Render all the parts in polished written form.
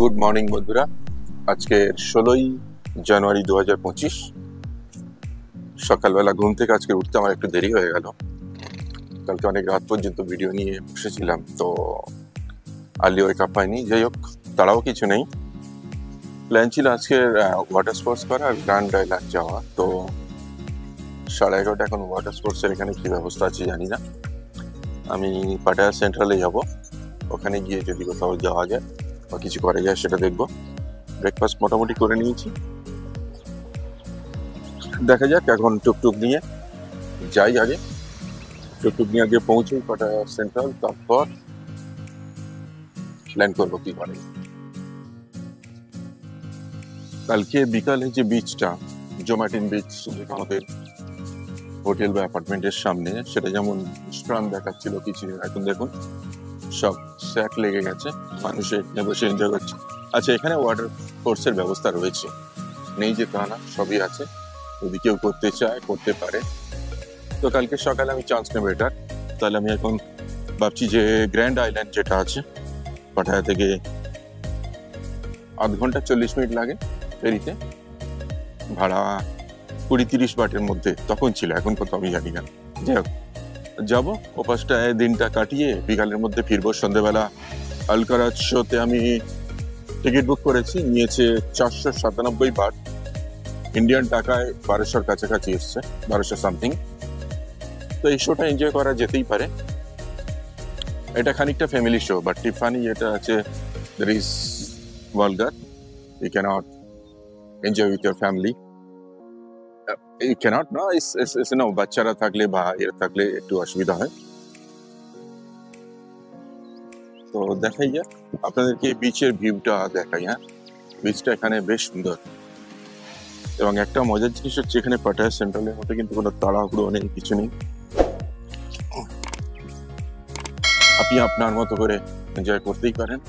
Good morning বন্ধুরা। আজকে 16ই জানুয়ারি 2025 সকালবেলা ঘুম থেকে আজকে উঠতে আমার একটু দেরি হয়ে গেল। কালকে অনেক রাত পর্যন্ত ভিডিও নিয়ে বসেছিলাম, তো আর্লি ওয়েক আপ পাইনি। যাই হোক, তারাও কিছু নেই। প্ল্যান ছিল আজকে ওয়াটার স্পোর্টস করা আর গ্র্যান্ড আইল্যান্ড যাওয়া। তো 11:30 এখন ওয়াটার স্পোর্টসের এখানে কি ব্যবস্থা আছে জানি না। আমি পাটায়া সেন্ট্রালে যাব, ওখানে গিয়ে যদি কোথাও যাওয়া যায় বা কিছু করা যায় সেটা দেখবো। ব্রেকফাস্ট মোটামুটি করে নিয়েছি, দেখা যাক। এখন টুকটুক নিয়ে যাই, আগে টুকটুক নিয়ে আগে পৌঁছে পাটায়া সেন্ট্রাল, তারপর প্ল্যান করবো কি করে। কালকে বিকালে যে বিচটা, জোম্যাটিন বিচ, আমাদের হোটেল বা অ্যাপার্টমেন্টের সামনে, সেটা যেমন স্ট্রান দেখাচ্ছিল কিছু, এখন দেখুন সব স্যাক লেগে গেছে, মানুষ এখানে বসে এনজয় করছে। আচ্ছা, এখানে ওয়াটার স্পোর্টসের ব্যবস্থা রয়েছে, নেই যে তা না, সবই আছে। যদি কেউ করতে চায় করতে পারে। তো কালকে সকালে আমি চান্স নেবো এটার। তাহলে আমি এখন ভাবছি যে গ্র্যান্ড আইল্যান্ড যেটা আছে পাটায়া থেকে 8 ঘন্টা 40 মিনিট লাগে ফেরিতে, ভাড়া 20-30 বাটের মধ্যে তখন ছিল, এখন কত আমি জানি না। যাই হোক, যাবো ওপাশটায়, দিনটা কাটিয়ে বিকালের মধ্যে ফিরবো। সন্ধ্যেবেলা আলকারাজ শোতে আমি টিকিট বুক করেছি, নিয়েছে 497 বাট, ইন্ডিয়ান টাকায় 1200 কাছাকাছি এসছে, 1200 সামথিং। তো এই শোটা এনজয় করা যেতেই পারে। এটা খানিকটা ফ্যামিলি শো, বাট টিফানি যেটা আছে that is vulgar. You can't enjoy with your family. You can't না, নো, বাচ্চারা থাকলে বা এরা থাকলে একটু অসুবিধা হয়। তো দেখাই যাক, আপনাদেরকে বিচের ভিউটা দেখাই। হ্যাঁ, বিচটা এখানে বেশ সুন্দর, এবং একটা মজার জিনিস হচ্ছে এখানে পাটায়া সেন্ট্রালের মধ্যে কিন্তু কোনো তাড়াহুড়ো নেই, কিছু নেই। আপনি আপনার মতো করে এনজয় করতেই পারেন।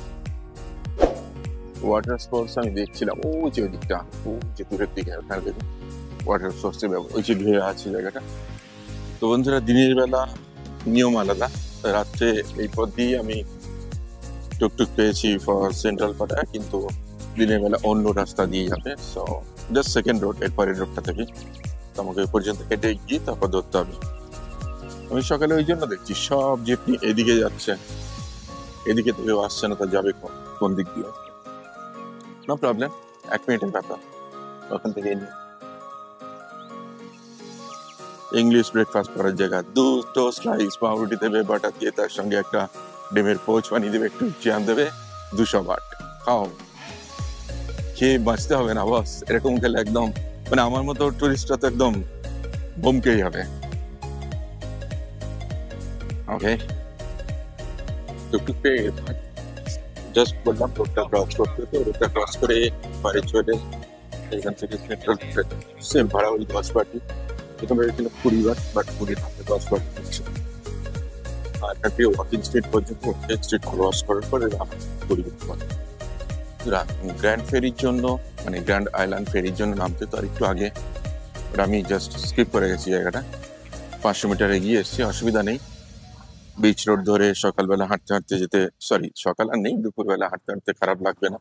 ওয়াটার স্পোর্টস আমি দেখছিলাম ও যে ওই দিকটা, ও যে দূরের দিকে, ওখানে দেখুন ওয়াটার স্পোর্টসের ওই যে ঘিরে আছে জায়গাটা। তো বন্ধুরা, দিনের বেলা নিয়ম আলাদা, রাত্রে এই পথ দিয়ে আমি টুকটুক পেয়েছি ফর সেন্ট্রাল পাটায়া, কিন্তু দিনের বেলা অন্য রাস্তা দিয়ে যাবে। সো জাস্ট সেকেন্ড রোড, এরপরের রোডটা থেকে তো আমাকে ওই পর্যন্ত হেঁটে গিয়ে তারপর ধরতে হবে। আমি সকালে ওই জন্য দেখছি সব জিপনি এদিকে যাচ্ছে, এদিকে থেকেও আসছে না, তা যাবে কোন দিক দিয়ে। নো প্রবলেম, 1 মিনিটের ব্যাপার, ওখান থেকে নিয়ে ইংলিশ ব্রেকফাস্ট করার জায়গা, 2 স্লাইস পাউরুটি দেবে, বাটার দিয়ে, তার সঙ্গে একটা ডিমের পোচ বানিয়ে দেবে, একটু জ্যাম দেবে, 200 বাট। খাও, খেয়ে বাঁচতে হবে না বস। এরকম খেলে একদম, মানে আমার মতো টুরিস্টরা তো একদম বমকেই হবে। ওকে, টুকটুক পেয়ে জাস্ট বললাম রোডটা ক্রস করতে, তো রোডটা ক্রস করে বাড়ি চলে এখান থেকে সেন্ট্রাল সেম ভাড়া ওই 10 বাটি। প্রথমে ভেবেছিল 20 বাট, বাট 20 থেকে 10 বাট দিচ্ছে। আর তারপরে ওয়াকিং স্ট্রিট পর্যন্ত, ওয়াকিং স্ট্রিট ক্রস করার পরে 20 বাট। গ্র্যান্ড ফেরির জন্য, মানে গ্র্যান্ড আইল্যান্ড ফেরির জন্য নামতে তো আর একটু আগে, আমি জাস্ট স্কিপ করে গেছি জায়গাটা। 500 মিটার এগিয়ে এসেছি, অসুবিধা নেই। বিচ রোড ধরে সকালবেলা হাঁটতে হাঁটতে যেতে, সরি সকাল আর নেই, দুপুরবেলা হাঁটতে হাঁটতে খারাপ লাগবে না।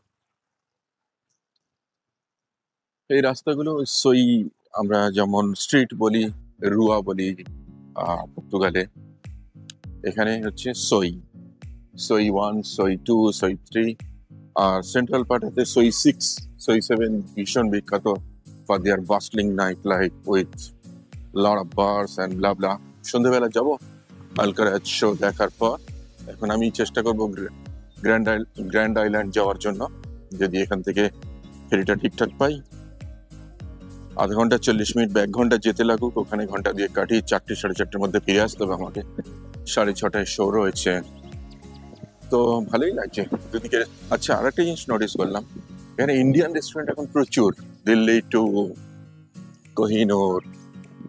এই রাস্তাগুলো সই, আমরা যেমন স্ট্রিট বলি, রুয়া বলি পর্তুগালে, এখানে হচ্ছে সই 1, সই 2, সই 3, আর সেন্ট্রাল পার্টাতে সই 6, সই 7 ভীষণ বিখ্যাত for their bustling night life with lot of bars and blah blah. সন্ধ্যেবেলা যাবো আলকারাজ শো দেখার পর। এখন আমি চেষ্টা করবো গ্র্যান্ড আইল্যান্ড যাওয়ার জন্য, যদি এখান থেকে ফেরিটা ঠিকঠাক পাই। 0.5 ঘন্টা 40 মিনিট বা 1 ঘন্টা যেতে লাগুক, ওখানে ঘন্টা দিয়ে কাটিয়ে 4টে 4:30-র মধ্যে ফিরে আসতে হবে আমাকে। 6:30টায় শো রয়েছে, তো ভালোই লাগছে দুদিকে। আচ্ছা, আর একটা জিনিস নোটিস করলাম, এখানে ইন্ডিয়ান রেস্টুরেন্ট এখন প্রচুর, দিল্লি টু কোহিনুর,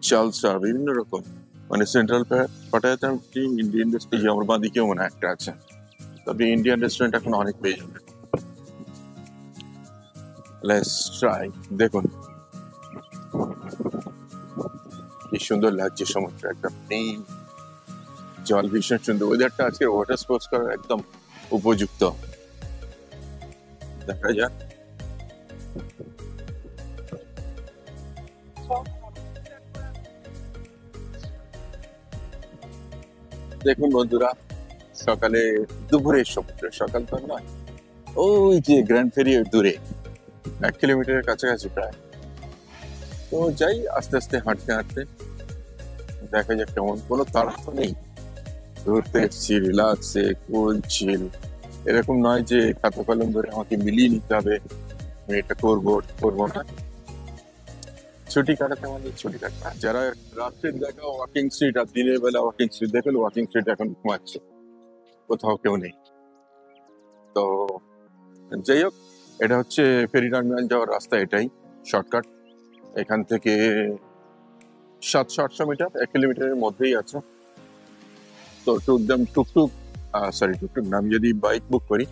চালসা, বিভিন্ন রকম। মানে সেন্ট্রাল পাটায়াতে ইন্ডিয়ান রেস্টুরেন্ট, আমার বাঁদিকেও মনে একটা আছে, তবে ইন্ডিয়ান রেস্টুরেন্ট এখন অনেক পেয়ে যাবে। Let's try. দেখুন কি সুন্দর লাগছে সমুদ্র, একদম নেই জল, ভীষণ সুন্দর ওয়েদারটা। আজকে ওয়াটার স্পোর্টস করার একদম উপযুক্ত। দেখা যাক। দেখুন বন্ধুরা, সকালে দুপুরের সমুদ্র, সকাল তো নয়, ওই যে গ্র্যান্ড ফেরি দূরে 1 কিলোমিটারের কাছাকাছি প্রায়। তো যাই আস্তে আস্তে হাঁটতে হাঁটতে, দেখা যাক কেমন। কোনো তাড়া তো নেই, ঘুরতে এসছি রিল্যাক্সে, কুল চিল। এরকম নয় যে খাতা কলম ধরে আমাকে মিলিয়ে নিতে হবে, আমি এটা করবো করবো না। ছুটি কাটাতে আমাদের ছুটি কাটা। যারা রাত্রের দেখা ওয়াকিং স্ট্রিট আর দিনের বেলা ওয়াকিং স্ট্রিট দেখলো, ওয়াকিং স্ট্রিট এখন ঘুমাচ্ছে, কোথাও কেউ নেই। তো যাই হোক, এটা হচ্ছে ফেরি টার্মিনাল যাওয়ার রাস্তা, এটাই শর্টকাট। এখান থেকে 700-800 মিটার, 1 কিলোমিটারের মধ্যেই আছে। তো টুকটুক টুকটুক না, আমি যদি বাইক বুক করি,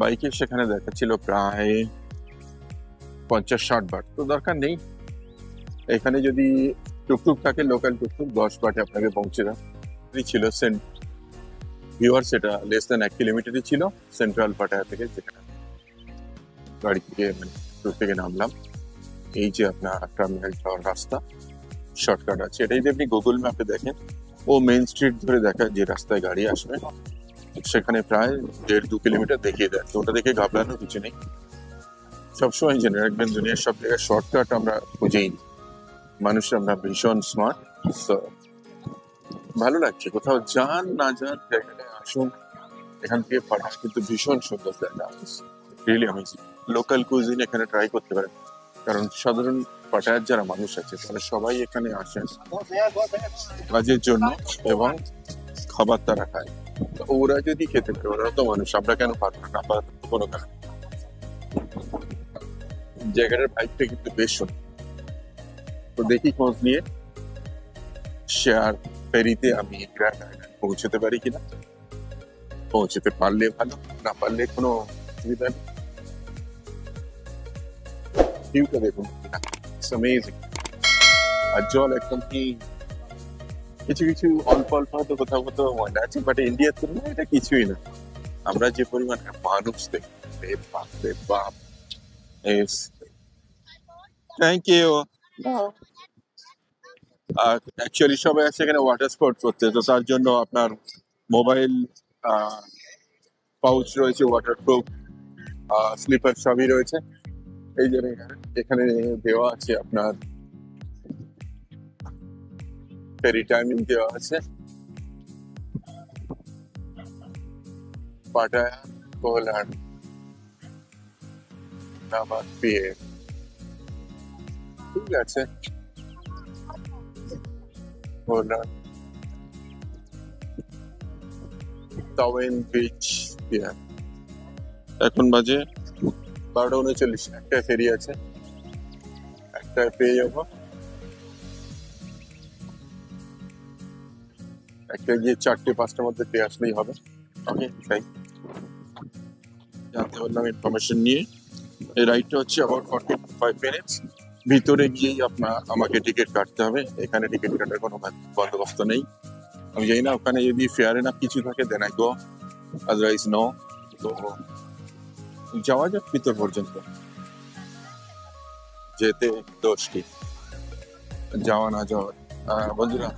বাইকে সেখানে দেখাচ্ছিল প্রায় 50-60 বার। তো দরকার নেই, এখানে যদি টুকটুক থাকে, লোকাল টুকটুক 10 বাটে আপনাকে পৌঁছে দেয়। ছিল সেন্ট ভিউয়ার, সেটা লেস দেন 1 কিলোমিটারই ছিল সেন্ট্রাল পাটায়া থেকে, যেখানে গাড়ি থেকে মানে টুক থেকে নামলাম। এই যে আপনার টার্মিনাল যাওয়ার রাস্তা শর্টকাট আছে, এটাই যদি আপনি গুগল ম্যাপে দেখেন, ও মেইন স্ট্রিট ধরে দেখা যে রাস্তায় গাড়ি আসবে, সেখানে প্রায় 1.5-2 কিলোমিটার দেখিয়ে দেয়। তো ওটা দেখে ঘাবড়ানোর কিছু নেই। সবসময় জেনে রাখবেন, দুনিয়ার সব জায়গায় শর্টকাট আমরা খুঁজেই নিই। মানুষ আমরা ভীষণ স্মার্ট। তো ভালো লাগছে, কোথাও যান না যান জায়গাটায় আসুন, এখান থেকে পাঠাস কিন্তু ভীষণ সুন্দর জায়গা, রিয়েলি অ্যামেজিং। লোকাল কুজিন এখানে ট্রাই করতে পারেন, কারণ সাধারণ পাটায়ার যারা মানুষ আছে তারা সবাই এখানে আসেন কাজের জন্য এবং খাবার তারা খায়। তো ওরা যদি খেতে পারে, ওরা তো মানুষ, আমরা কেন পারবো না? পারার তো কোনো কারণ। জায়গাটার ভাইবটা কিন্তু বেশ সুন্দর। তো দেখি খোঁজ নিয়ে শেয়ার ফেরিতে আমি গ্র্যান্ড আইল্যান্ড পৌঁছতে পারি কিনা। পৌঁছতে পারলে ভালো, না পারলে কোনো অসুবিধা নেই। ভিউটা দেখুন, ইটস অ্যামেজিং। আর জল একদম কি, কিছু কিছু অল্প অল্প হয়তো কোথাও কোথাও ময়লা আছে, বাট ইন্ডিয়ার তুলনায় এটা কিছুই না। আমরা যে পরিমাণ মানুষ দেখি, বাপ রে বাপ। Thank you. আর অ্যাকচুয়ালি সবাই আছে এখানে ওয়াটার স্পোর্ট করতে, তো তার জন্য আপনার মোবাইল পাউচ রয়েছে, ওয়াটারপ্রুফ স্লিপার সবই রয়েছে। এই যে এখানে দেওয়া আছে আপনার ফেরি টাইমিং দেওয়া আছে, পাটায়া, কোলার, নামাজ পিয়ে, ঠিক আছে। কোলার, তাওয়েন বিচ, এখন বাজে 12:39, একটা ফেরি আছে, একটা পেয়ে যাবো, একটা গিয়ে 4টে-5টার মধ্যে পেয়ে আসলেই হবে। ওকে, তাই জানতে পারলাম ইনফরমেশন নিয়ে। এই রাইডটা হচ্ছে অ্যাবাউট 45 মিনিটস। ভিতরে গিয়েই আমাকে টিকিট কাটতে হবে, এখানে টিকিট কাটার কোনো বন্দোবস্ত নেই। আমি জানি না ওখানে যদি ফেয়ার এনাফ কিছু থাকে then I go, otherwise no. তো যাওয়া যাক ভিতর পর্যন্ত, যেতে দোষ কি, যাওয়া না যাওয়া। বন্ধুরা,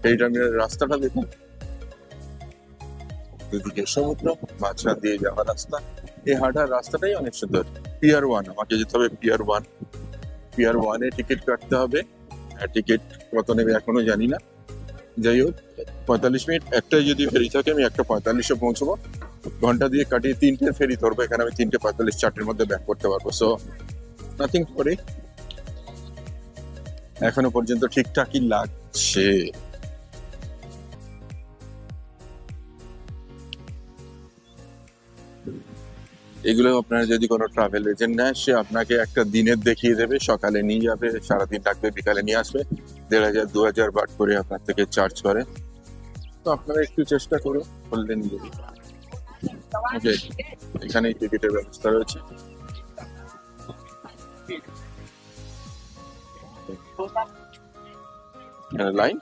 এই টাইমের রাস্তাটা দেখুন, দুদিকে সমুদ্র, মাঝখান দিয়ে যাওয়া রাস্তা। এই হাঁটার রাস্তাটাই অনেক সুন্দর। পিয়ার 1 আমাকে যেতে হবে, পিয়ার 1। পিয়ার 1-এ টিকিট কাটতে হবে। টিকিট কত নেবে এখনো জানি না। যাই হোক, 45 মিনিট। একটাই যদি ফেরি থাকে আমি 1:45-এ পৌঁছবো, ঘন্টা দিয়ে কাটিয়ে 3টে ফেরি ধরবো, এখানে আমি 3:45, 4টের মধ্যে ব্যাক করতে পারবো। সো নাথিং করে, এখনো পর্যন্ত ঠিকঠাকই লাগছে। এগুলো আপনারা যদি কোনো ট্রাভেল এজেন্ট নেয়, সে আপনাকে একটা দিনের দেখিয়ে দেবে, সকালে নিয়ে যাবে, সারাদিন থাকবে, বিকালে নিয়ে আসবে, 1,500-2,000 বাট করে আপনার থেকে চার্জ করে। তো আপনারা একটু চেষ্টা করুন, করলে নিয়ে যাবে। ওকে, এখানে টিকিটের ব্যবস্থা রয়েছে। লাইন,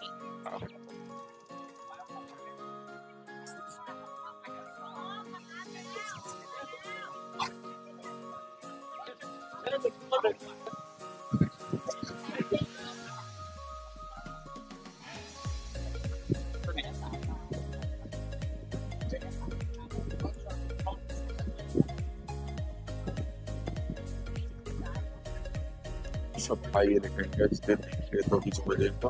সব খাইয়ে রেখে গেছে তো কিছু পর্যন্ত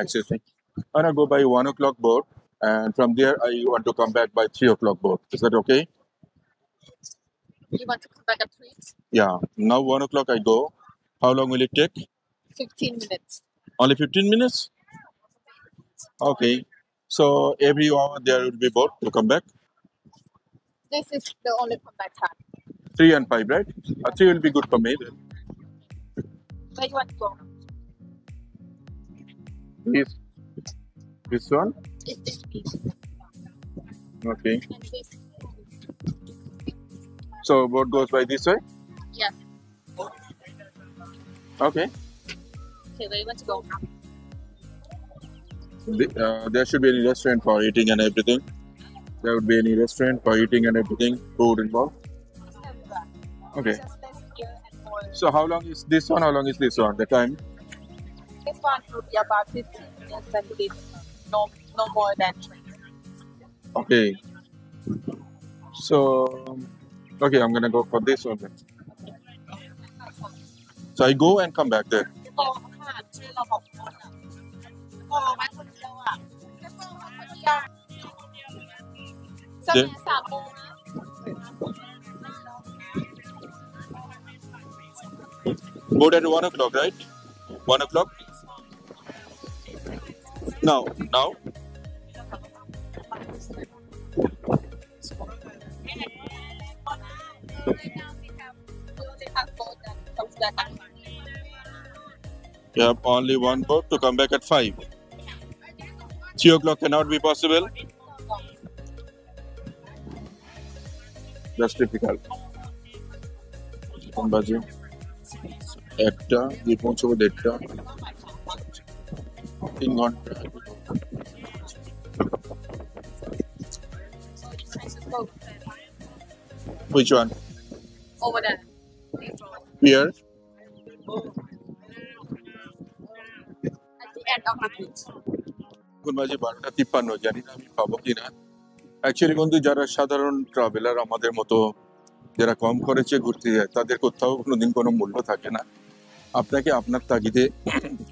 excuse me. I'm gonna go by 1 o'clock boat, and from there I want to come back by 3 o'clock boat. Is that okay? You want to come back at 3? Yeah. Now 1 o'clock I go. How long will it take? 15 minutes. Only 15 minutes? Okay. So every hour there will be boat to come back. This is the only comeback time. 3 and 5, right? 3 will be good for me then. Where you want to go? This one? Is this beach? Okay. And this? So boat goes by this way? Yeah. Okay. Okay, where you want to go now? There should be any restaurant for eating and everything. There would be any restaurant for eating and everything, food involved. Okay. Just less here and more. So how long is this one? How long is this one? The time? This one will be about 15 minutes and this no more than 20. Okay. So, okay, I'm gonna go for this one then. So I go and come back there. โปค่ะชื่อเราบอกคนอ่ะโปมาคนเดียวอ่ะแค่โปมาคนเดียวสมัย3 โมงนะ Boat at 1 o'clock, right? 1 o'clock? Now. You have only one boat to come back at 5. 3 o'clock cannot be possible. That's difficult. বাজে একটা দিয়ে পৌঁছবো 1:30 3 ঘন্টা Which one? Over there. Here? At the end of the beach. এখন বাজে 12:53 জানি না আমি পাবো কিনা অ্যাকচুয়ালি বন্ধু যারা সাধারণ ট্রাভেলার আমাদের মতো যারা কম খরচে ঘুরতে যায় তাদের কোথাও কোনোদিন কোনো মূল্য থাকে না আপনাকে আপনার তাগিদে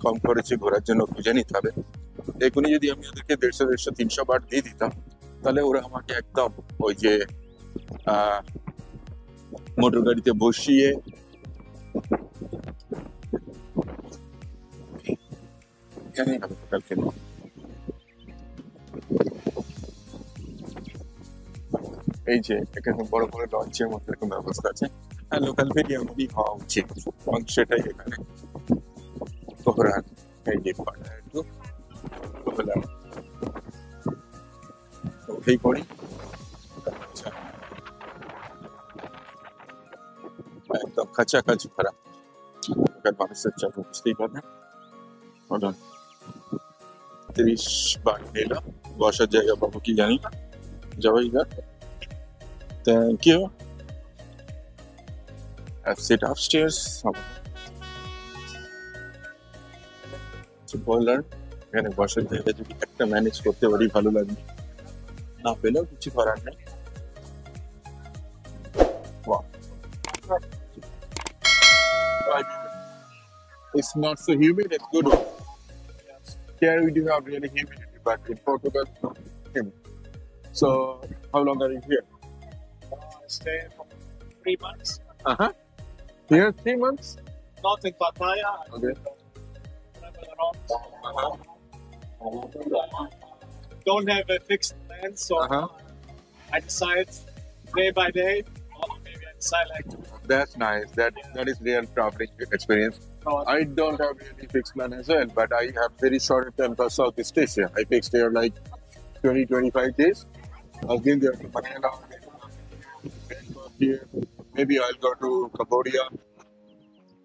কম খরচে ঘোরার জন্য খুঁজে নিতে হবে এখনই যদি আমি ওদেরকে 150-300 বার দিয়ে দিতাম তাহলে ওরা আমাকে একদম ওই যে মোটর গাড়িতে বসিয়ে এখানেই হবে কালকে এই যে এখানে বড় বড় লঞ্চের মতো এরকম ব্যবস্থা আছে আর লোকাল ফেরি এমনই হওয়া উচিত এবং সেটাই এখানে কোহরান এই যে পাড়া একটু কোহরান উঠেই পড়ি আচ্ছা একদম কাছাকাছি ভাড়া লোকাল মানুষের চাপ বুঝতেই পারবেন 30 বার নিলাম বসার জায়গা পাবো কি জানি না যাওয়াই না Thank you. I've sit upstairs. বললাম এখানে বসার জায়গা যদি একটা ম্যানেজ করতে পারি ভালো লাগবে না পেলেও কিছু করার নেই It's not so humid, it's good. Here we do have really humidity, but in Portugal, so how long are you here? Stay for 3 months. Here, 3 months? Not in Pattaya. Okay. Travel around. Don't have a fixed plan, so I decide day by day. Or maybe I decide like That's nice. That is real traveling experience. I don't have really fixed plan as well, but I have very short term for Southeast Asia. I fixed here like 20-25 days. I've been there to Manila. Here. Maybe I'll go to Cambodia.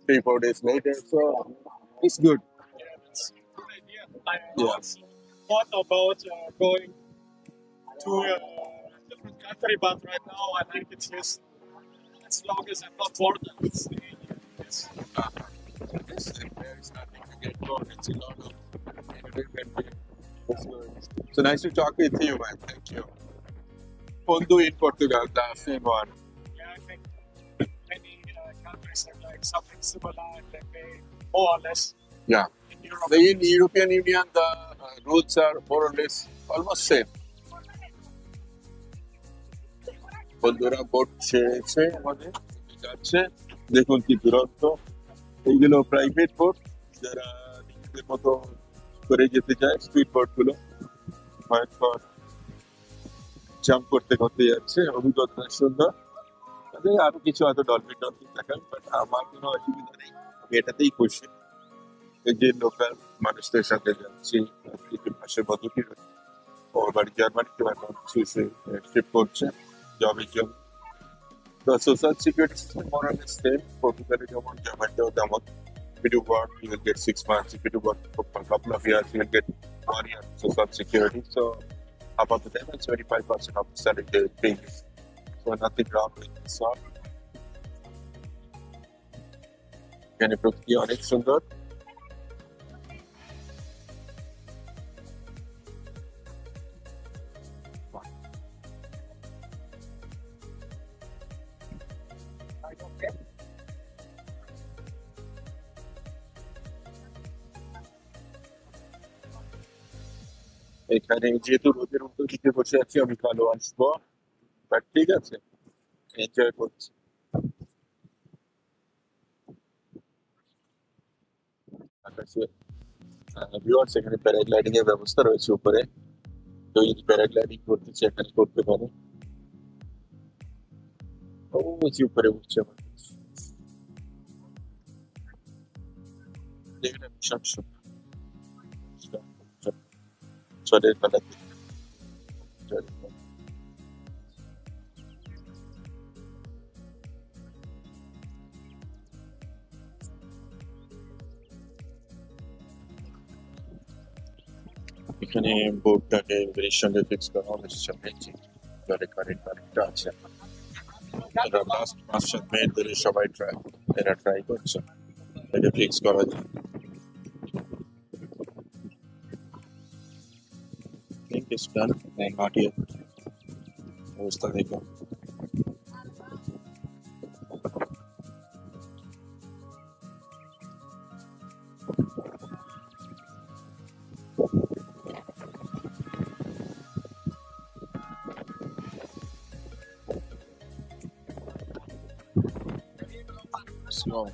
3-4 days later. So it's good. Yeah, that's a good idea. I Yeah. also thought about going to a different country, but right now I think it's just as long as I'm not bored, I will stay here. Yes. There is nothing to get bored. It's a lot of entertainment. It's good. So nice to talk with you, man. Thank you. Pondo in Portugal, the same one. Yeah, I think many countries have like something similar and they pay more or less Yeah. in Europe. So in European Union, the rules are more or less almost same. বন্ধুরা boat ছেড়েছে আমাদের যাচ্ছে, দেখুন কি দূরত্ব। এইগুলো private boat, যারা নিজেদের মতো করে যেতে চায়, স্পিড বোট গুলো ভয়ঙ্কর জাম্প করতে করতে যাচ্ছে, অভিজ্ঞতা সুন্দর। তাদের আরো কিছু হয়তো ডলফিন দেখান, বাট আমার কোনো অসুবিধা নেই, আমি এটাতেই খুশি। এই যে লোকাল মানুষদের সাথে যাচ্ছি, কিছু ভাষার বন্ধুটি ওর বাড়ি জার্মানিতে শিফট করছে জবের জন্য। The social security system more or less same. Portugal যেমন, জার্মানিতেও তেমন। If you do work, you will get 6 months. If you do work for a couple of years, you will get 1 year social security. So about the time, 75% of the salary they will pay you. So nothing wrong with this one. এখানে প্রকৃতি অনেক সুন্দর। এখানে যেহেতু রোদের উল্টো দিকে বসে আছি, আমি কালো আসবো, বাট ঠিক আছে, এনজয় করছি। আকাশে ভিউয়ার্স, এখানে প্যারাগ্লাইডিং এর ব্যবস্থা রয়েছে উপরে, তো যদি প্যারাগ্লাইডিং করতে চাই এখানে করতে পারে। ও যে উপরে উঠছে মানুষ, দেখলে ভীষণ সুন্দর। জলের বেলা এখানে বোর্ডটাকে ব্রিজের সঙ্গে ফিক্স করা হয়েছে, জলে কারেন্টটা আছে। এরা লাস্ট 5-7 মিনিট ধরে সবাই ট্রাই করছে এটা ফিক্স করা যায়। think it's done. Not yet. অবস্থা দেখো। Slow.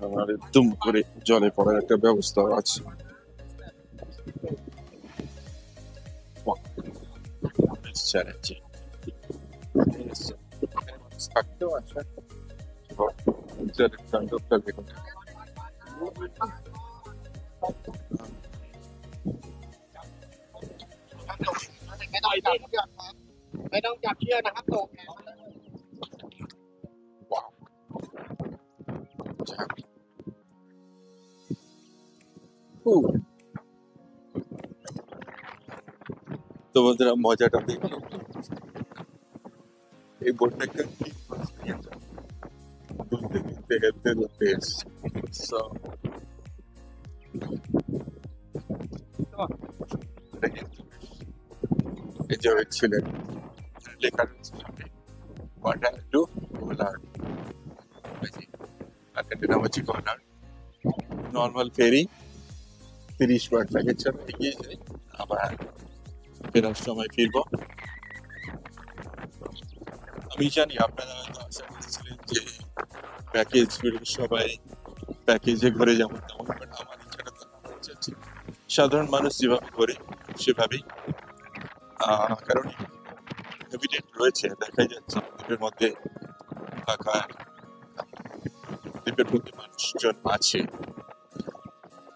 আমার দুম করে জলে পড়ার একটা ব্যবস্থা আছে। থাকতেও আছে জলের তাণ্ডবটা দেখুন।ไม่ต้องจับเชือกนะครับตก তো বন্ধুরা মজাটা দেখি, এই বোটটাকে হেলতে ধরতে এসছে। এই যে ছিলেন লেখা রয়েছে নর্মাল ফেরি 30 মিনিট লাগে, চলো এগিয়ে যাই, আবার ফেরার সময় ফিরবো। আমি জানি আপনারা আশা করছিলেন যে প্যাকেজ সবাই প্যাকেজে ঘরে যেমন তেমন, বাট আমার ইচ্ছাটা তো চাচ্ছি সাধারণ মানুষ যেভাবে ঘরে সেভাবেই, কারণ এভিডেন্ট রয়েছে, দেখা যাচ্ছে দ্বীপের মধ্যে থাকা দ্বীপের মধ্যে মানুষজন আছে,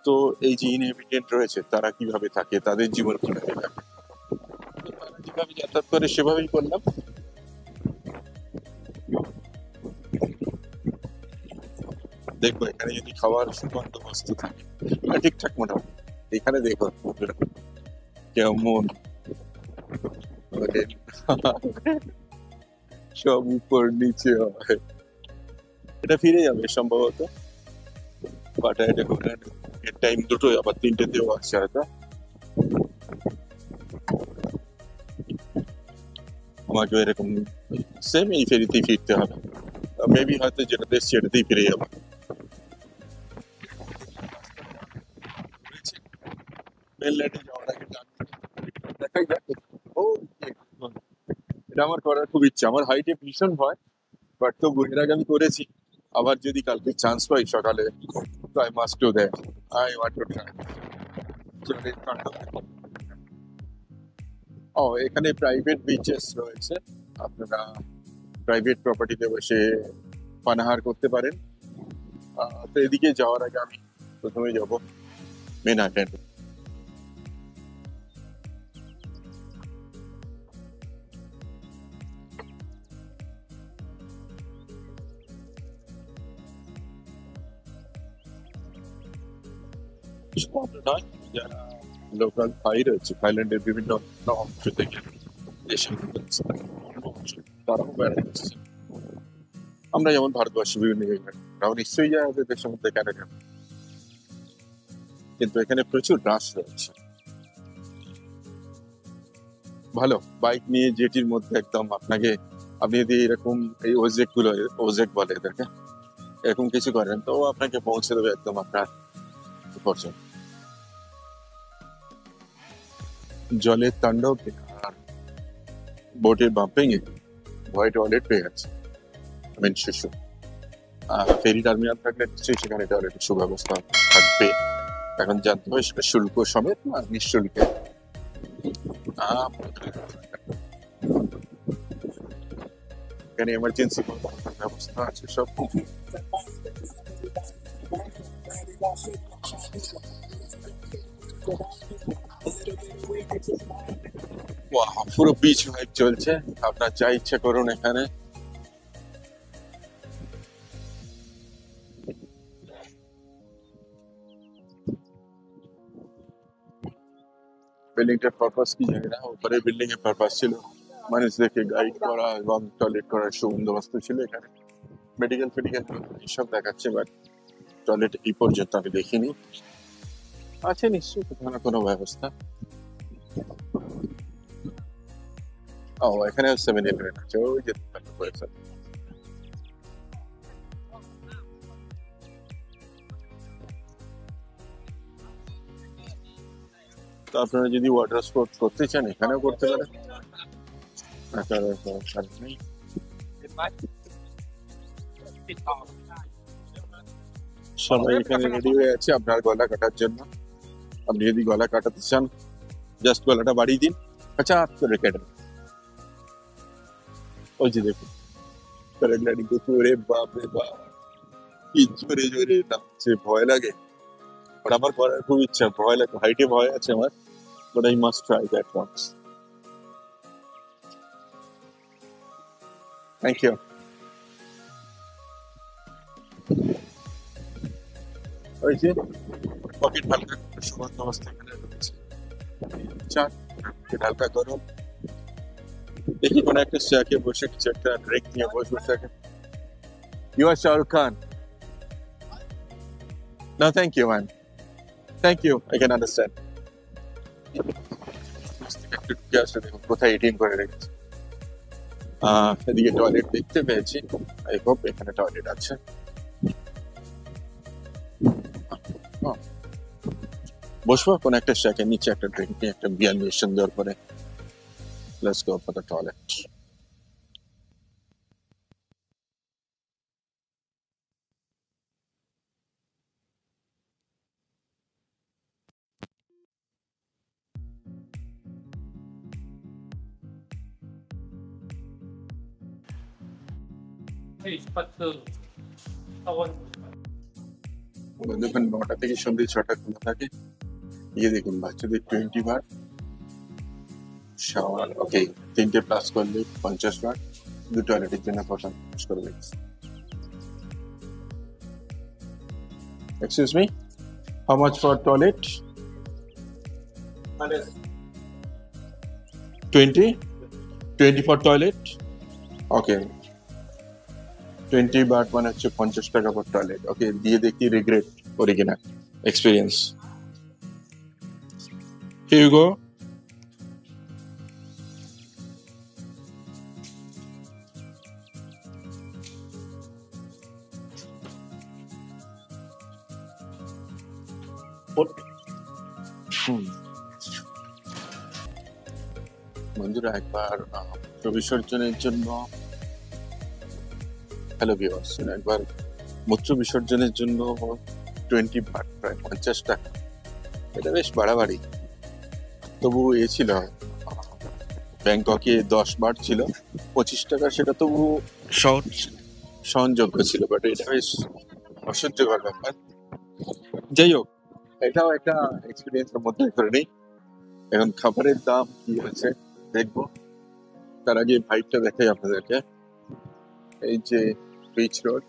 তো এই যে ইনহেবিটেন্ট রয়েছে তারা কিভাবে থাকে, তাদের জীবন কিভাবে থাকে, তো তারা যেভাবে যাতায়াত করে সেভাবেই করলাম। দেখবো এখানে যদি খাওয়ার সুবন্দোবস্ত থাকে, ঠিকঠাক মোটামুটি। এখানে দেখো বন্ধুরা, কেমন সব উপর নিচে হয়। এটা ফিরে যাবে সম্ভবত, বাট এটা এর টাইম দুটো, আবার 3টেতেও আছে হয়তো। আমাকে এরকম সেম এই ফেরিতেই ফিরতে হবে, মেবি হয়তো যেটাতে এসছি এটাতেই ফিরে যাবো। মেনল্যান্ডে যাওয়ার আগে দেখাই যাক। ও, এটা আমার করার খুব ইচ্ছা। আমার হাইটে ভীষণ ভয়, বাট তো এর আগে আমি করেছি। আবার যদি কালকে চান্স পাই সকালে, তো I must do that. I want to try. ও, এখানে প্রাইভেট বিচেস রয়েছে, আপনারা প্রাইভেট প্রপার্টিতে বসে পানাহার করতে পারেন। তো এদিকে যাওয়ার আগে আমি প্রথমে যাব মেন আইল্যান্ড। নয়, যারা লোকাল থাই রয়েছে থাইল্যান্ডের বিভিন্ন অংশ থেকে দেশের তারাও বেড়াতে এসেছে। আমরা যেমন ভারতবর্ষে বিভিন্ন জায়গায়, তারাও নিশ্চয়ই যায় ওদের দেশের মধ্যে, কেন কেন। কিন্তু এখানে প্রচুর রাশ রয়েছে। ভালো বাইক নিয়ে জেটির মধ্যে একদম আপনাকে, আপনি যদি এরকম এই ওজেক গুলো, ওজেক বলে এদেরকে, এরকম কিছু করেন তো আপনাকে পৌঁছে দেবে একদম আপনার পর্যন্ত। জলের তাণ্ডব আর বোটের বাম্পিং এ ভয় টয়লেট পেয়ে গেছে, শিশু। ফেরি টার্মিনাল থাকলে নিশ্চয়ই সেখানে টয়লেটের সুব্যবস্থা থাকবে। এখন জানতে হবে সেটা শুল্ক সমেত না নিঃশুল্কে। এখানে এমার্জেন্সি ব্যবস্থা আছে সব। পুরো বিচ ভাইব চলছে, আপনার যা ইচ্ছা করুন এখানে। বিল্ডিংটার পারপাস কি জানি না, উপরে বিল্ডিং এর পারপাস ছিল মানুষদেরকে গাইড করা এবং টয়লেট করার সুবন্দোবস্ত ছিল। এখানে মেডিকেল ফেডিকেল এইসব দেখাচ্ছে, বাট টয়লেট এই পর্যন্ত আমি দেখিনি। আছে নিশ্চয়ই কোথাও না কোনো ব্যবস্থা। ও, এখানে 7-Eleven আছে, ওই যে হয়েছে। তো আপনারা যদি ওয়াটার স্পোর্টস করতে চান এখানেও করতে পারেন। সবাই এখানে রেডি হয়ে আছে আপনার গলা কাটার জন্য। আপনি যদি গলা কাটাতে চান, জাস্ট গলাটা বাড়িয়ে দিন, আচ্ছা করে কেটে। ওই যে দেখুন প্যারাগ্লাইডিং করতে, ওরে বাপ রে বাপ, কি জোরে জোরে নামছে, ভয় লাগে। বাট আমার করার খুব ইচ্ছা, ভয় লাগে, হাইটে ভয় আছে আমার, but I must try that once. Thank you. ওই যে পকেট হালকা সুগন্ধ অবস্থা এখানে রয়েছে, চা হালকা গরম। দেখি কোনো একটা চেয়ারে বসে কিছু একটা ড্রিঙ্ক নিয়ে বসবো। You are Shah Rukh Khan? No, thank you, man. Thank you. I can understand. একটু ঢুকে আসলে দেখুন কোথায় এটিএম করে রেখেছে। এদিকে টয়লেট দেখতে পেয়েছি, আই হোপ এখানে টয়লেট আছে। বসবো কোনো একটা শেকের নিচে, একটা ড্রিঙ্ক নিয়ে, একটা বিয়ার নিয়ে সুন্দর করে। Let's go for the toilet. Hey, but I want. দেখুন 9টা থেকে সন্ধ্যে 6টা খোলা থাকে। ये দেখুন বাচ্চাদের 20 বার শাওয়ার, ওকে 3টে প্লাস করলে 50 বার, 2 টয়লেটের জন্য 50 করবে। Excuse me, how much for toilet? 20 for toilet, okay 20 baht মানে হচ্ছে 50 টাকা per toilet, okay দিয়ে দেখি রিগ্রেট করি কিনা এক্সপিরিয়েন্স। Here you go. বন্ধুরা একবার বিসর্জনের জন্য, হ্যালো ভিউয়ার্স, একবার মূত্র বিসর্জনের জন্য 20 বাট প্রায় 50 টাকা, এটা বেশ বাড়াবাড়ি। তবু এ ছিল ব্যাংককে 10 বার ছিল 25 টাকা, সেটা তবু সহনযোগ্য ছিল, বাট এটা বেশ অসহ্যকর ব্যাপার। যাই হোক, এটাও একটা এক্সপিরিয়েন্সের মধ্যে করে নেই। এখন খাবারের দাম কি আছে দেখবো, তার আগে ভাইবটা দেখাই আপনাদেরকে। এই যে বিচ রোড,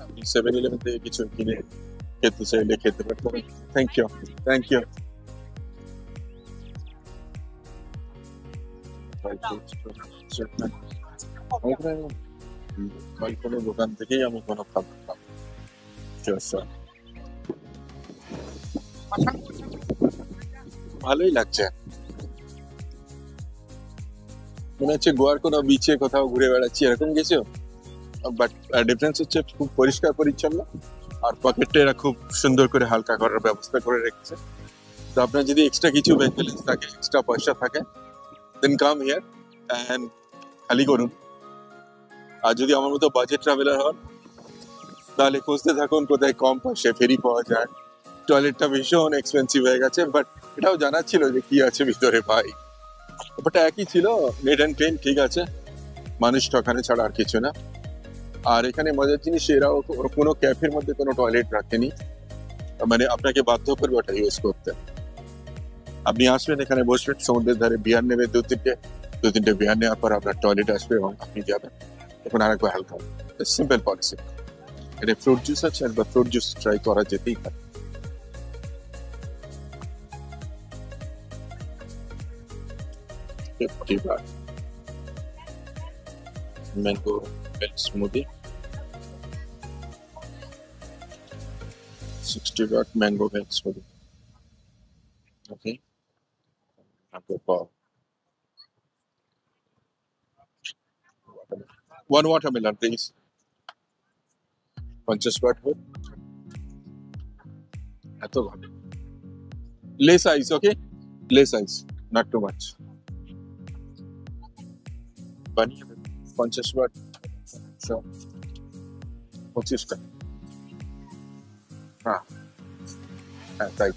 আপনি 7-11 থেকে কিছু কিনে খেতে চাইলে খেতে পারতেন। Thank you, thank you. কোনো দোকান থেকেই আমি কোনো খাবার খাবো, ভালোই লাগছে। মনে হচ্ছে গোয়ার কোনো বিচে কোথাও ঘুরে বেড়াচ্ছি, এরকম গেছো। বাট ডিফারেন্স হচ্ছে খুব পরিষ্কার পরিচ্ছন্ন, আর পকেটটা এরা খুব সুন্দর করে হালকা করার ব্যবস্থা করে রেখেছে। তো আপনার যদি এক্সট্রা কিছু ব্যাংক ব্যালেন্স থাকে, এক্সট্রা পয়সা থাকে, দেন কাম হিয়ার অ্যান্ড খালি করুন। আর যদি আমার মতো বাজেট ট্রাভেলার হন, তাহলে খুঁজতে থাকুন কোথায় কম পয়সায় ফেরি পাওয়া যায়। টয়লেটটা ভীষণ এক্সপেন্সিভ হয়ে গেছে, বাট এটাও জানা ছিল যে কি আছে ভিতরে ভাই। ব্যাপারটা একই ছিল, নেট অ্যান্ড ক্লিন, ঠিক আছে, মানুষ ঠকানো ছাড়া আর কিছু না। আর এখানে মজার জিনিস, এরাও কোনো ক্যাফের মধ্যে কোনো টয়লেট রাখেনি, মানে আপনাকে বাধ্য করবে ওটা ইউজ করতে। আপনি আসবেন, এখানে বসবেন, সমুদ্রের ধারে বিয়ার নেবে, দু তিনটে বিয়ার নেওয়ার পর আপনার টয়লেট আসবে এবং আপনি যাবেন, এখন আরেকবার হালকা। Simple policy. এটা ফ্রুট জুস আছে, একবার ফ্রুট জুস ট্রাই করা যেতেই পারে। Mango milk smoothie, 60 baht mango milk smoothie. Okay. Apple paw. One watermelon, please. 50 baht hood. That's all. Less ice, okay? Less ice, not too much. Bunny, 50 baht. Sure. 25 টাকা। হ্যাঁ, তাই।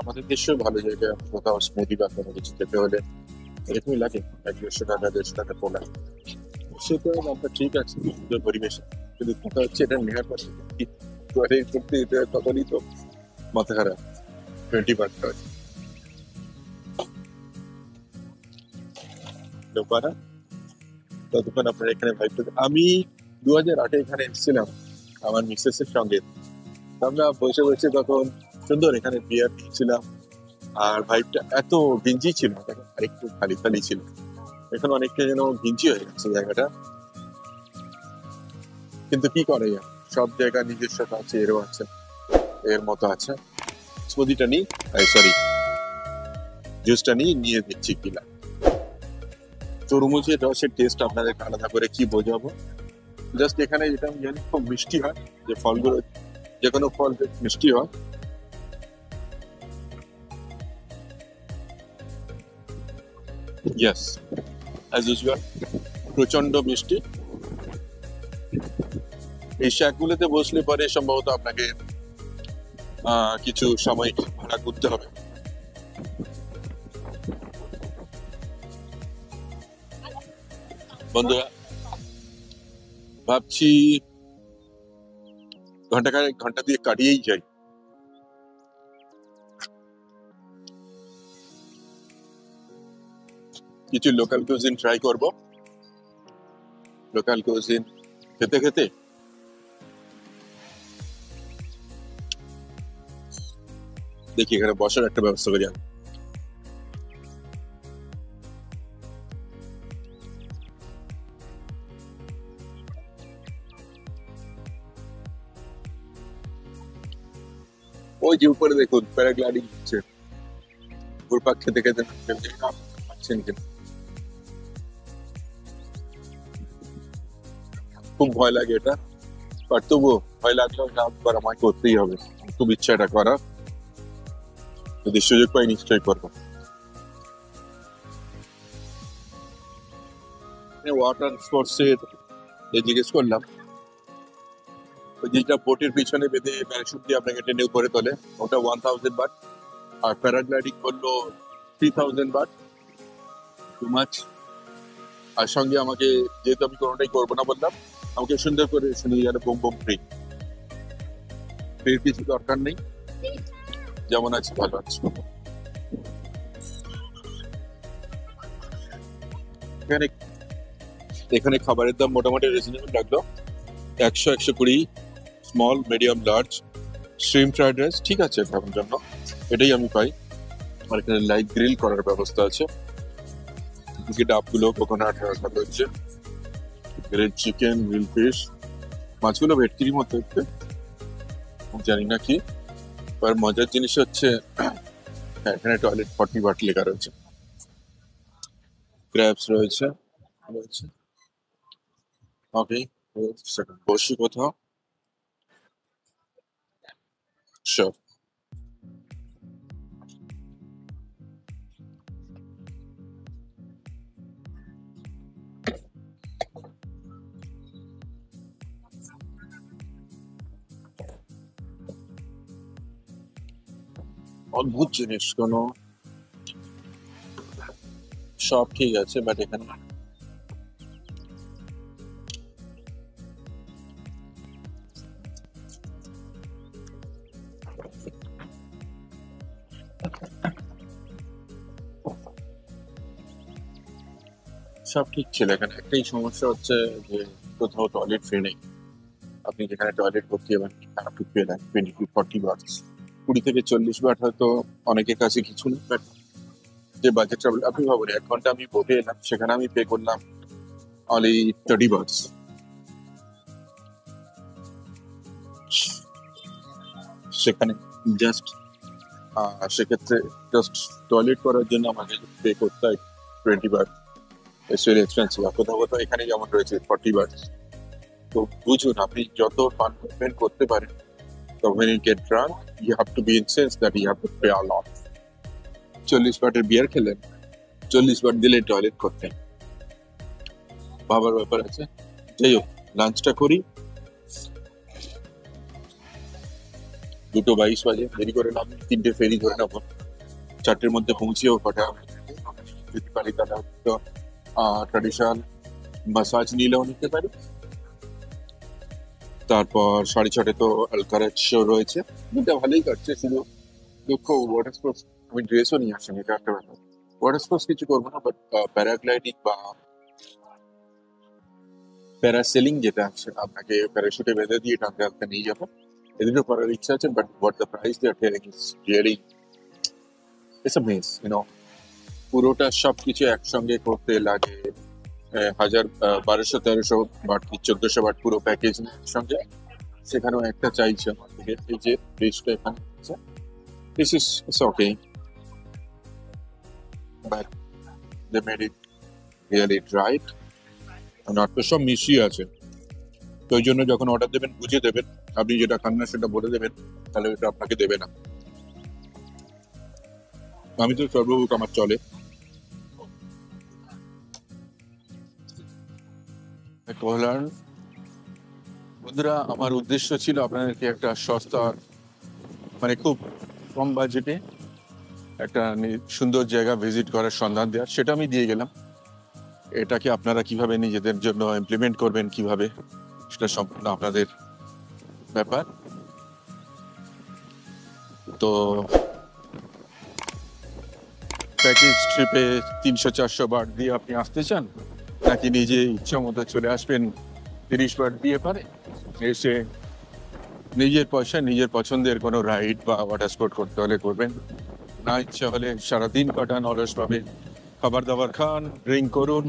আমাদের দেশেও ভালো জায়গা, কোথাও স্মুদি বা কোনো কিছু খেতে হলে এরকমই লাগে, 150 টাকা 150 টাকা পোলা। সেটা আমরা ঠিক আছে, সুন্দর পরিবেশে, কিন্তু কথা হচ্ছে এটা নেওয়ার পাশে করতে দিতে তখনই তো মাথা খারাপ। 20 বাট পারা ততক্ষণ আপনার এখানে ভাইবটা। আমি 2008-এ এখানে এসেছিলাম আমার মিসেসের সঙ্গে, আমরা বসে বসে তখন সুন্দর এখানে বিয়ার খেয়েছিলাম, আর ভাইবটা এত ভিঞ্জি ছিল, আরেকটু খালি খালি ছিল, এখন অনেকটা যেন ভিঞ্জি হয়ে গেছে জায়গাটা। কিন্তু কি করে, সব জায়গা নিজস্বতা আছে, এরও আছে, এর মতো আছে। স্মুদিটা নিই, সরি জুসটা নিয়ে দিচ্ছি কিনা। তরমুজের রসের টেস্ট আপনাদেরকে আলাদা করে কি বোঝাবো, জাস্ট এখানে যেটা আমি জানি খুব মিষ্টি হয়, যে ফলগুলো, যে কোনো ফল মিষ্টি হয়। ইয়েস, অ্যাজ ইউজুয়াল প্রচন্ড মিষ্টি। এই শ্যাকগুলোতে বসলে পরে সম্ভবত আপনাকে কিছু সাময়িক ভাড়া করতে হবে। বন্ধুরা ভাবছি ঘন্টা দিয়ে কাটিয়েই যাই। কিছু লোকাল কুজিন ট্রাই করব। লোকাল কুজিন খেতে খেতে দেখি এখানে বসার একটা ব্যবস্থা করি আমি। ওই যে উপরে দেখুন প্যারাগ্লাইডিং হচ্ছে, ঘুরপাক খেতে খেতে পাচ্ছেন কিনা। খুব ভয় লাগে এটা, বাট তবুও ভয় লাগলেও না আমায় করতেই হবে, খুব ইচ্ছা এটা করা। যদি সুযোগ পাই নিশ্চয়ই করবো। ওয়াটার স্পোর্টস এর জিজ্ঞেস করলাম, ওই যেটা বোটের পিছনে বেঁধে প্যারাশুট দিয়ে আপনাকে টেনে উপরে তোলে, ওটা 1000 বাট, আর প্যারাগ্লাইডিং করলো 3000 বাট। Too much. আর সঙ্গে আমাকে, যেহেতু আমি কোনোটাই করবো না বললাম, আমাকে সুন্দর করে শুনে গেল বোম বোম ফ্রি। ফ্রির কিছু দরকার নেই, যেমন আছে ভালো আছে। এখানে খাবারের দাম মোটামুটি রিজনেবল লাগলো। 100-120 small, medium, large shrimp fried rice, ঠিক আছে খাবার জন্য, এটাই আমি পাই। আর এখানে লাইভ গ্রিল করার ব্যবস্থা আছে। ডাবগুলো কোকোনাট রাখা রয়েছে, গ্রিল চিকেন, গ্রিল ফিশ, মাছগুলো ভেটকির মতো একটু, জানি না কি। আর মজার জিনিস হচ্ছে এখানে টয়লেট 40 বাট লেখা রয়েছে। ক্র্যাবস রয়েছে। ওকে, বসি কোথাও। শিওর। অদ্ভুত জিনিস, কোনো সব ঠিক আছে, বাট এখানে সব ঠিক ছিল। এখানে একটাই সমস্যা হচ্ছে যে কোথাও টয়লেট ফ্রি নেই। আপনি যেখানে টয়লেট করতে যাবেন তারা টু পে দেন 20-40 বাট। 20 থেকে 40 বাট হয়তো অনেকের কাছে কিছু নেই, বাট যে বাজেট ট্রাভেল, আপনি ভাবুন 1 ঘন্টা আমি বোটে এলাম, সেখানে আমি পে করলাম অনলি 30 বাট। সেখানে জাস্ট সেক্ষেত্রে জাস্ট টয়লেট করার জন্য আমাকে পে করতে হয় 20 বাট। It's very expensive. কোথাও কোথাও এখানে যেমন রয়েছে 40 বাট। তো বুঝুন, আপনি যত ফান মুভমেন্ট করতে পারেন, তো when you get drunk you have to be incensed that you have to pay a lot. 40 বাটের বিয়ার খেলেন, 40 বাট দিলে টয়লেট করতেন, ভাবার ব্যাপার আছে। যাই হোক, লাঞ্চটা করি। 2:22 বাজে, দেরি করে নাম, 3টে ফেরি ধরে নেবো, 4টের মধ্যে পৌঁছেও কটা যদি পারি তাহলে তো ট্র্যাডিশনাল মাসাজ নিলেও নিতে পারি। তারপর 6:30 তো আলকারাজ শো রয়েছে। দিনটা ভালোই কাটছে, শুধু দুঃখ ওয়াটার স্পোর্টস আমি ড্রেসও নিয়ে আসিনি, এটা একটা ব্যাপার। ওয়াটার স্পোর্টস কিছু করবো না, বাট প্যারাগ্লাইডিং বা প্যারাসেলিং যেটা আছে, আপনাকে প্যারাশুটে বেঁধে দিয়ে টানতে টানতে নিয়ে যাবো, এদিকে করার ইচ্ছা আছে। But what the price they are telling is really it's a mess, পুরোটা সবকিছু একসঙ্গে করতে লাগে 1200-1300 বাট কি 1400 বাট পুরো প্যাকেজ সঙ্গে। সেখানেও একটা চাইছে আমার থেকে, এই যে লিস্টটা এখানে আছে, this is okay, but they made it really right. আর তো সব মিশিয়ে আছে, তো ওই জন্য যখন অর্ডার দেবেন বুঝে দেবেন, আপনি যেটা খান না সেটা বলে দেবেন, তাহলে ওটা আপনাকে দেবে না। আমি তো সর্বভুক আমার চলে। বন্ধুরা, আমার উদ্দেশ্য ছিল আপনাদেরকে একটা সস্তা, খুব কম বাজেটে একটা সুন্দর জায়গা ভিজিট করার সন্ধান দেওয়ার, সেটা আমি দিয়ে গেলাম। এটাকে আপনারা কিভাবে নিজেদের জন্য ইমপ্লিমেন্ট করবেন, কিভাবে, সেটা সম্পূর্ণ আপনাদের ব্যাপার। তো প্যাকেজ ট্রিপে 300-400 বার দিয়ে আপনি আসতে চান, নাকি নিজে ইচ্ছা মতো চলে আসবেন 30 বার দিয়ে পারে, এসে নিজের পয়সা নিজের পছন্দের কোনো রাইড বা ওয়াটার স্পোর্ট করতে হলে করবেন, না ইচ্ছা হলে সারাদিন কাটান অলসভাবে, খাবার দাবার খান, ড্রিঙ্ক করুন,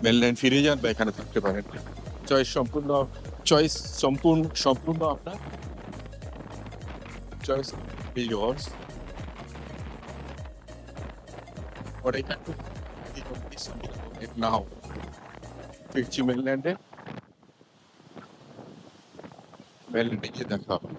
মেনল্যান্ড ফিরে যান বা এখানে থাকতে পারেন। চয়েস সম্পূর্ণ আপনার। Choice is yours. What I can do is something about it now. ফিরছি মেনল্যান্ডে, মেনল্যান্ডে গিয়ে দেখা হবে।